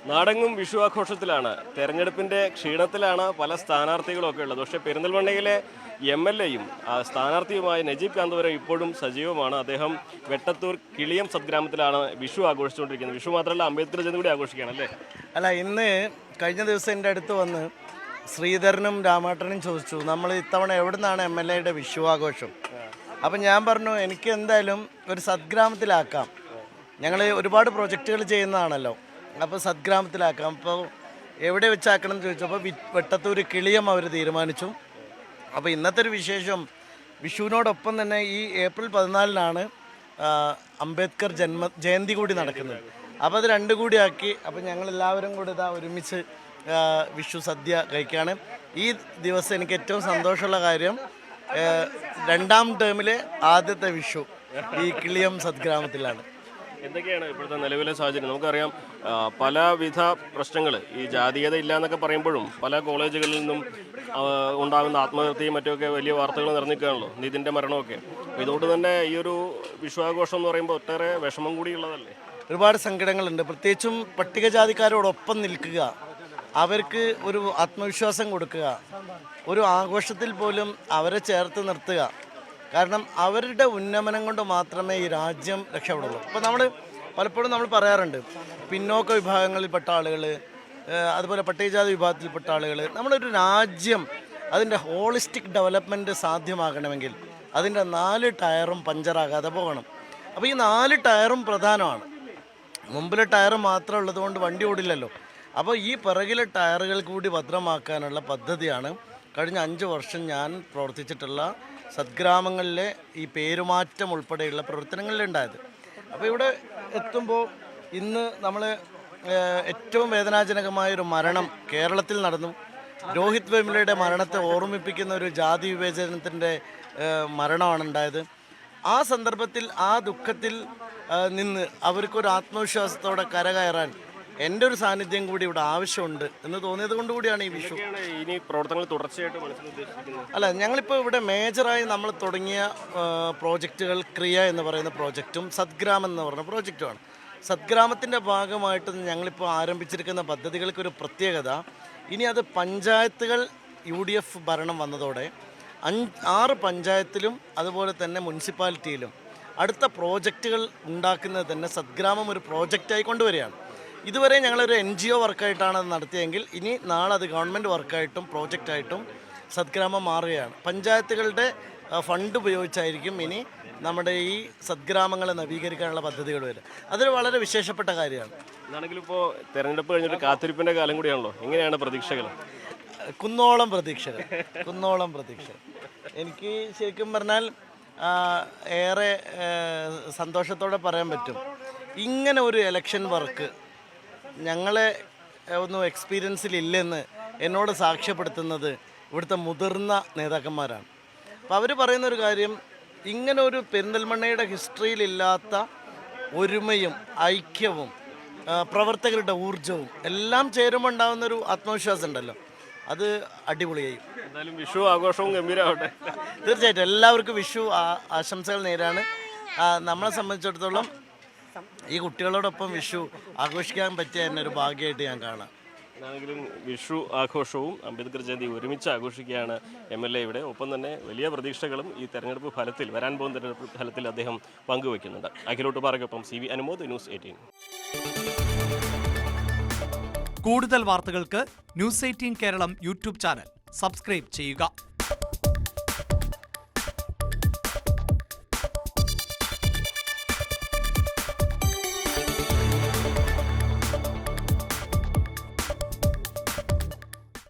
നാടെങ്ങും വിഷു ആഘോഷത്തിലാണ്. തെരഞ്ഞെടുപ്പിൻ്റെ ക്ഷീണത്തിലാണ് പല സ്ഥാനാർത്ഥികളൊക്കെ ഉള്ളത്. പക്ഷേ പെരിന്തൽമണ്ണയിലെ MLA-യും സ്ഥാനാർത്ഥിയുമായ നജീബ് കാന്തപുരം ഇപ്പോഴും സജീവമാണ്. അദ്ദേഹം വെട്ടത്തൂർ കിളിയം സദ്ഗ്രാമത്തിലാണ് വിഷു ആഘോഷിച്ചുകൊണ്ടിരിക്കുന്നത്. വിഷു മാത്രമല്ല, അംബേദ്കർ ജയന്തി കൂടി ആഘോഷിക്കുകയാണ് അല്ലേ? അല്ല, ഇന്ന് കഴിഞ്ഞ ദിവസം എൻ്റെ അടുത്ത് വന്ന് ശ്രീധരനും രാമേട്ടനും ചോദിച്ചു, നമ്മൾ ഇത്തവണ എവിടെ നിന്നാണ് MLA-യുടെ വിഷു ആഘോഷം. അപ്പം ഞാൻ പറഞ്ഞു, എനിക്ക് എന്തായാലും ഒരു സദ്ഗ്രാമത്തിലാക്കാം. ഞങ്ങൾ ഒരുപാട് പ്രൊജക്റ്റുകൾ ചെയ്യുന്നതാണല്ലോ, അപ്പോൾ സദ്ഗ്രാമത്തിലാക്കാം. അപ്പോൾ എവിടെ വെച്ചാക്കണം എന്ന് ചോദിച്ചപ്പോൾ വെട്ടത്തൂർ കിളിയം അവർ തീരുമാനിച്ചു. അപ്പോൾ ഇന്നത്തെ ഒരു വിശേഷം, വിഷുവിനോടൊപ്പം തന്നെ ഈ ഏപ്രിൽ 14-നാണ് അംബേദ്കർ ജയന്തി കൂടി നടക്കുന്നത്. അപ്പോൾ അത് രണ്ടും കൂടി ആക്കി. അപ്പോൾ ഞങ്ങളെല്ലാവരും കൂടി ഇതാ ഒരുമിച്ച് വിഷു സദ്യ കഴിക്കുകയാണ്. ഈ ദിവസം എനിക്ക് ഏറ്റവും സന്തോഷമുള്ള കാര്യം, 2ാം ടേമിലെ ആദ്യത്തെ വിഷു ഈ കിളിയം സദ്ഗ്രാമത്തിലാണ്. എന്തൊക്കെയാണ് ഇപ്പോഴത്തെ നിലവിലെ സാഹചര്യം? നമുക്കറിയാം, പലവിധ പ്രശ്നങ്ങൾ, ഈ ജാതീയത ഇല്ല എന്നൊക്കെ പറയുമ്പോഴും പല കോളേജുകളിൽ നിന്നും ഉണ്ടാകുന്ന ആത്മഹത്യയും മറ്റുമൊക്കെ വലിയ വാർത്തകൾ നിറഞ്ഞിരിക്കുകയാണല്ലോ, നിതിൻ്റെ മരണമൊക്കെ. ഇതുകൊണ്ട് തന്നെ ഈ ഒരു വിഷുവാഘോഷം എന്ന് പറയുമ്പോൾ ഒട്ടേറെ വിഷമം കൂടിയുള്ളതല്ലേ? ഒരുപാട് സങ്കടങ്ങളുണ്ട്. പ്രത്യേകിച്ചും പട്ടികജാതിക്കാരോടൊപ്പം നിൽക്കുക, അവർക്ക് ഒരു ആത്മവിശ്വാസം കൊടുക്കുക, ഒരു ആഘോഷത്തിൽ പോലും അവരെ ചേർത്ത് നിർത്തുക. കാരണം അവരുടെ ഉന്നമനം കൊണ്ട് മാത്രമേ ഈ രാജ്യം രക്ഷപ്പെടുള്ളൂ. ഇപ്പോൾ പലപ്പോഴും നമ്മൾ പറയാറുണ്ട്, പിന്നോക്ക വിഭാഗങ്ങളിൽപ്പെട്ട ആളുകൾ, അതുപോലെ പട്ടികജാതി വിഭാഗത്തിൽപ്പെട്ട ആളുകൾ, നമ്മളൊരു രാജ്യം അതിൻ്റെ ഹോളിസ്റ്റിക് ഡെവലപ്മെൻറ്റ് സാധ്യമാകണമെങ്കിൽ അതിൻ്റെ 4 ടയറും പഞ്ചറാകാതെ പോകണം. അപ്പോൾ ഈ 4 ടയറും പ്രധാനമാണ്. മുമ്പിലെ ടയർ മാത്രം ഉള്ളതുകൊണ്ട് വണ്ടി ഓടില്ലല്ലോ. അപ്പോൾ ഈ പിറകിലെ ടയറുകൾ കൂടി ഭദ്രമാക്കാനുള്ള പദ്ധതിയാണ് കഴിഞ്ഞ 5 വർഷം ഞാൻ പ്രവർത്തിച്ചിട്ടുള്ള സദ്ഗ്രാമങ്ങളിലെ ഈ പേരുമാറ്റം ഉൾപ്പെടെയുള്ള പ്രവർത്തനങ്ങളിലുണ്ടായത്. അപ്പോൾ ഇവിടെ എത്തുമ്പോൾ ഇന്ന് നമ്മൾ ഏറ്റവും വേദനാജനകമായൊരു മരണം കേരളത്തിൽ നടന്നു. രോഹിത് വെമുലയുടെ മരണത്തെ ഓർമ്മിപ്പിക്കുന്ന ഒരു ജാതി വിവേചനത്തിൻ്റെ മരണമാണ് ഉണ്ടായത്. ആ സന്ദർഭത്തിൽ ആ ദുഃഖത്തിൽ നിന്ന് അവർക്കൊരു ആത്മവിശ്വാസത്തോടെ കരകയറാൻ എൻ്റെ ഒരു സാന്നിധ്യം കൂടി ഇവിടെ ആവശ്യമുണ്ട് എന്ന് തോന്നിയത് കൊണ്ടുകൂടിയാണ് ഈ വിഷു. ഇനി പ്രവർത്തനങ്ങൾ തുടർച്ചയായിട്ട് ഉദ്ദേശിക്കുന്നത് അല്ല, ഞങ്ങളിപ്പോൾ ഇവിടെ മേജറായി നമ്മൾ തുടങ്ങിയ പ്രോജക്റ്റുകൾ ക്രിയ എന്ന് പറയുന്ന പ്രോജക്റ്റും സദ്ഗ്രാമം എന്ന് പറയുന്ന പ്രോജക്റ്റുമാണ്. സദ്ഗ്രാമത്തിൻ്റെ ഭാഗമായിട്ട് ഞങ്ങളിപ്പോൾ ആരംഭിച്ചിരിക്കുന്ന പദ്ധതികൾക്കൊരു പ്രത്യേകത, ഇനി അത് പഞ്ചായത്തുകൾ UDF ഭരണം വന്നതോടെ 6 പഞ്ചായത്തിലും അതുപോലെ തന്നെ മുനിസിപ്പാലിറ്റിയിലും അടുത്ത പ്രോജക്റ്റുകൾ ഉണ്ടാക്കുന്നത് തന്നെ സദ്ഗ്രാമം ഒരു പ്രോജക്റ്റായി കൊണ്ടുവരികയാണ്. ഇതുവരെ ഞങ്ങളൊരു NGO വർക്കായിട്ടാണ് അത് നടത്തിയെങ്കിൽ ഇനി നാളെ അത് ഗവൺമെൻറ് വർക്കായിട്ടും പ്രോജക്റ്റായിട്ടും സദ്ഗ്രാമം മാറുകയാണ്. പഞ്ചായത്തുകളുടെ ഫണ്ട് ഉപയോഗിച്ചായിരിക്കും ഇനി നമ്മുടെ ഈ സദ്ഗ്രാമങ്ങളെ നവീകരിക്കാനുള്ള പദ്ധതികൾ വരും. അതൊരു വളരെ വിശേഷപ്പെട്ട കാര്യമാണ്. എന്നാണെങ്കിലും ഇപ്പോൾ തെരഞ്ഞെടുപ്പ് കഴിഞ്ഞിട്ട് കാത്തിരിപ്പിൻ്റെ കാലം കൂടിയാണല്ലോ, എങ്ങനെയാണ് പ്രതീക്ഷകൾ? കുന്നോളം പ്രതീക്ഷകൾ. എനിക്ക് ശരിക്കും പറഞ്ഞാൽ ഏറെ സന്തോഷത്തോടെ പറയാൻ പറ്റും, ഇങ്ങനെ ഒരു ഇലക്ഷൻ വർക്ക് ഞങ്ങളെ ഒന്നും എക്സ്പീരിയൻസിലില്ലെന്ന് എന്നോട് സാക്ഷ്യപ്പെടുത്തുന്നത് ഇവിടുത്തെ മുതിർന്ന നേതാക്കന്മാരാണ്. അപ്പോൾ അവർ പറയുന്നൊരു കാര്യം, ഇങ്ങനെ ഒരു പെരിന്തൽമണ്ണയുടെ ഹിസ്റ്ററിയിലില്ലാത്ത ഒരുമയും ഐക്യവും പ്രവർത്തകരുടെ ഊർജവും എല്ലാം ചേരുമ്പോൾ ഉണ്ടാകുന്നൊരു ആത്മവിശ്വാസം ഉണ്ടല്ലോ, അത് അടിപൊളിയായി. എന്തായാലും വിഷു ആഘോഷവും ഗംഭീരമാവട്ടെ. തീർച്ചയായിട്ടും എല്ലാവർക്കും വിഷു ആശംസകൾ നേരാണ്. നമ്മളെ സംബന്ധിച്ചിടത്തോളം ഈ കുട്ടികളോടൊപ്പം വിഷു ആഘോഷിക്കാൻ പറ്റിയ തന്നെ ഒരു ഭാഗ്യമായിട്ട് ഞാൻ കാണാം. എന്നാണെങ്കിലും വിഷു ആഘോഷവും അംബേദ്കർ ജയന്തി ഒരുമിച്ച് ആഘോഷിക്കുകയാണ് MLA ഇവിടെ. ഒപ്പം തന്നെ വലിയ പ്രതീക്ഷകളും ഈ തെരഞ്ഞെടുപ്പ് ഫലത്തിൽ, വരാൻ പോകുന്ന തെരഞ്ഞെടുപ്പ് ഫലത്തിൽ അദ്ദേഹം പങ്കുവയ്ക്കുന്നുണ്ട്. അഖിലോട്ട് പാറയ്ക്കൊപ്പം CV അനുമോദ്, ന്യൂസ് 18. കൂടുതൽ വാർത്തകൾക്ക് News 18 Keralam YouTube channel subscribe ചെയ്യുക.